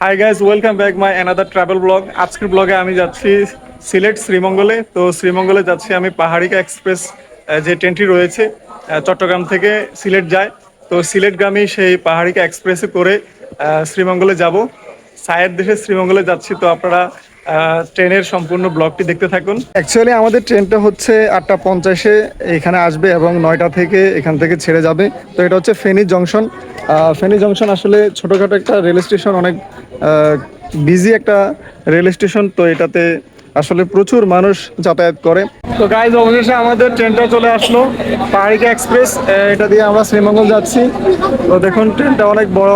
Hi guys, welcome back my another travel blog. আজকের ব্লগে আমি যাচ্ছি সিলেট শ্রীমঙ্গলে। তো শ্রীমঙ্গলে যাচ্ছি আমি পাহাড়িকা এক্সপ্রেস যে ট্রেনটি রয়েছে চট্টগ্রাম থেকে সিলেট যায়। তো সিলেটগামী সেই পাহাড়িকা এক্সপ্রেসে করে শ্রীমঙ্গলে যাব। সায়ের দেশে শ্রীমঙ্গলে যাচ্ছি, তো আপনারা ট্রেনের সম্পূর্ণ ব্লগটি দেখতে থাকুন। অ্যাকচুয়ালি আমাদের ট্রেনটা হচ্ছে 8:50-এ এখানে আসবে এবং 9টা থেকে এখান থেকে ছেড়ে যাবে। তো এটা হচ্ছে ফেনী জংশন। ফেনী জংশন আসলে ছোটোখাটো একটা রেল স্টেশন, অনেক বিজি একটা রেল স্টেশন। তো এটাতে আসলে প্রচুর মানুষ যাতায়াত করে। তো গাইজ, অবশেষে আমাদের ট্রেনটা চলে আসলো, পাহাড়িকা এক্সপ্রেস। এটা দিয়ে আমরা শ্রীমঙ্গল যাচ্ছি। তো দেখুন, ট্রেনটা অনেক বড়।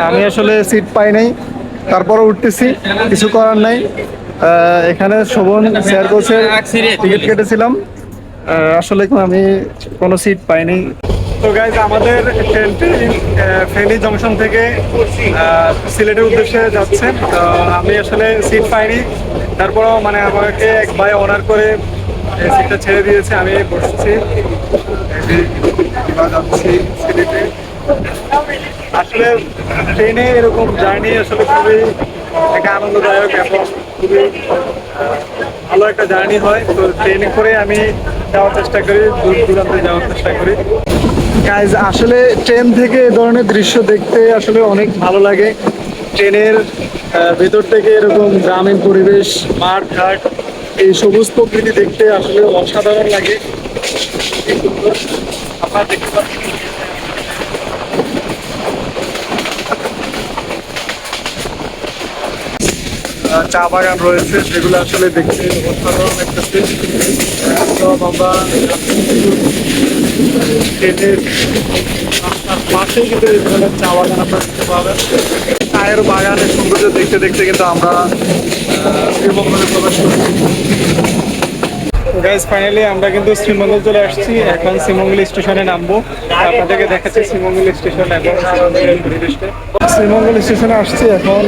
আমি আসলে সিট পাই নাই, তারপরও উঠতেছি, কিছু করার নাই। এখানে শোভন শেয়ার কোচের টিকিট কেটেছিলাম, আসলে আমি কোনো সিট পাইনি। তো গাইজ, আমাদের ট্রেনটি ফেনী জংশন থেকে সিলেটের উদ্দেশ্যে যাচ্ছে। তো আমি আসলে সিট পাইনি, তারপরও মানে আমাকে এক ভাই অনার করে সিটটা ছেড়ে দিয়েছে, আমি বসছি। যাচ্ছি সিলেটে। আসলে ট্রেনে এরকম জার্নি আসলে খুবই একটা আনন্দদায়ক এবং খুবই ভালো একটা জার্নি হয়। তো ট্রেনে করে আমি যাওয়ার চেষ্টা করি, দূর দূরান্তে যাওয়ার চেষ্টা করি। গাইজ, আসলে ট্রেন থেকে এ ধরনের দৃশ্য দেখতে আসলে অনেক ভালো লাগে। ট্রেনের ভেতর থেকে এরকম গ্রামীণ পরিবেশ, মাঠ ঘাট, এই সবুজ প্রকৃতি দেখতে আসলে অসাধারণ লাগে। আপনারা দেখতে পাচ্ছেন চা বাগান রয়েছে, যেগুলো আসলে দেখতে অসাধারণ একটা দৃশ্য। একদম আমরা ট্রেনের রাস্তার পাশেই কিন্তু এই ধরনের চা বাগান আপনারা দেখতে পাবেন। চায়ের বাগানের সৌন্দর্য দেখতে দেখতে কিন্তু আমরা শ্রীমঙ্গলে প্রবেশ করি। গাইজ, ফাইনালি আমরা কিন্তু শ্রীমঙ্গল চলে আসছি। এখন শ্রীমঙ্গল স্টেশনে নামবো, আপনাদেরকে দেখাচ্ছি শ্রীমঙ্গল স্টেশন এবং শ্রীমঙ্গলের পরিবেশটা। শ্রীমঙ্গল স্টেশনে আসছি এখন।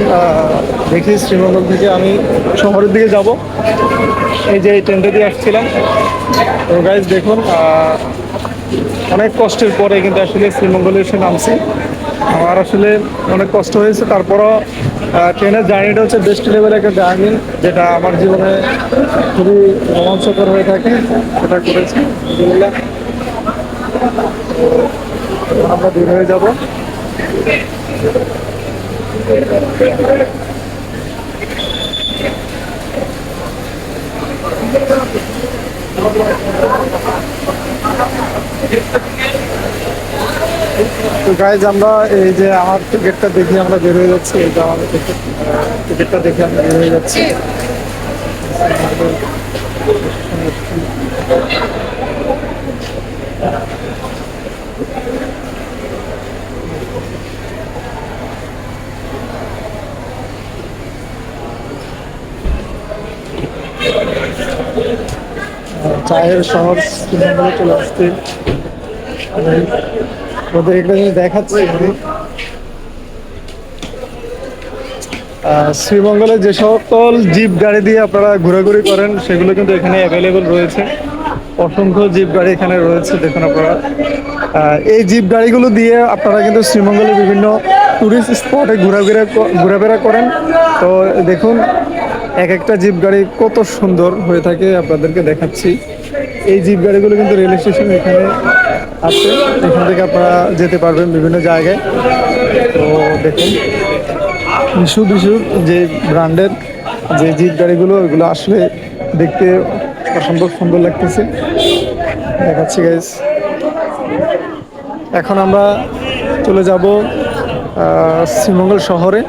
দেখি শ্রীমঙ্গল থেকে আমি শহরের দিকে যাব। এই যে এই ট্রেনটা দিয়ে আসছিলাম। তো গাইজ দেখুন, অনেক কষ্টের পরে কিন্তু আসলে শ্রীমঙ্গলে এসে নামছি। আমার আসলে অনেক কষ্ট হয়েছে, তারপরও ট্রেনের জার্নিটা হচ্ছে বেস্ট লেভেলের একটা জার্নি, যেটা আমার জীবনে খুবই রোমাঞ্চকর হয়ে থাকে। সেটা করেছি আলহামদুলিল্লাহ। আমরা বের হয়ে যাব। তো গাইজ, আমরা এই যে আমার টিকিটটা দেখে আমরা বের হয়ে যাচ্ছি। এই যে আমাদের টিকিটটা দেখে আমরা বের হয়ে যাচ্ছি। চায়ের শহর শ্রীমঙ্গলে চলে আসছে। ওদের একটা জিনিস দেখাচ্ছি আমি। শ্রীমঙ্গলে যে সকল জিপ গাড়ি দিয়ে আপনারা ঘোরাঘুরি করেন, সেগুলো কিন্তু এখানে অ্যাভেলেবল রয়েছে। অসংখ্য জিপ গাড়ি এখানে রয়েছে, দেখুন আপনারা। এই জিপ গাড়িগুলো দিয়ে আপনারা কিন্তু শ্রীমঙ্গলে বিভিন্ন টুরিস্ট স্পটে ঘোরাফেরা করেন। তো দেখুন, এক একটা জিপ গাড়ি কত সুন্দর হয়ে থাকে, আপনাদেরকে দেখাচ্ছি। এই জিপ গাড়িগুলো কিন্তু রেল স্টেশন এখানে আছে, এখান থেকে আপনারা যেতে পারবেন বিভিন্ন জায়গায়। তো দেখুন, বিশু যে ব্র্যান্ডের যে জিপ গাড়িগুলো, ওইগুলো আসলে দেখতে অসম্ভব সুন্দর লাগতেছে, দেখাচ্ছি গাইস। এখন আমরা চলে যাব শ্রীমঙ্গল শহরে।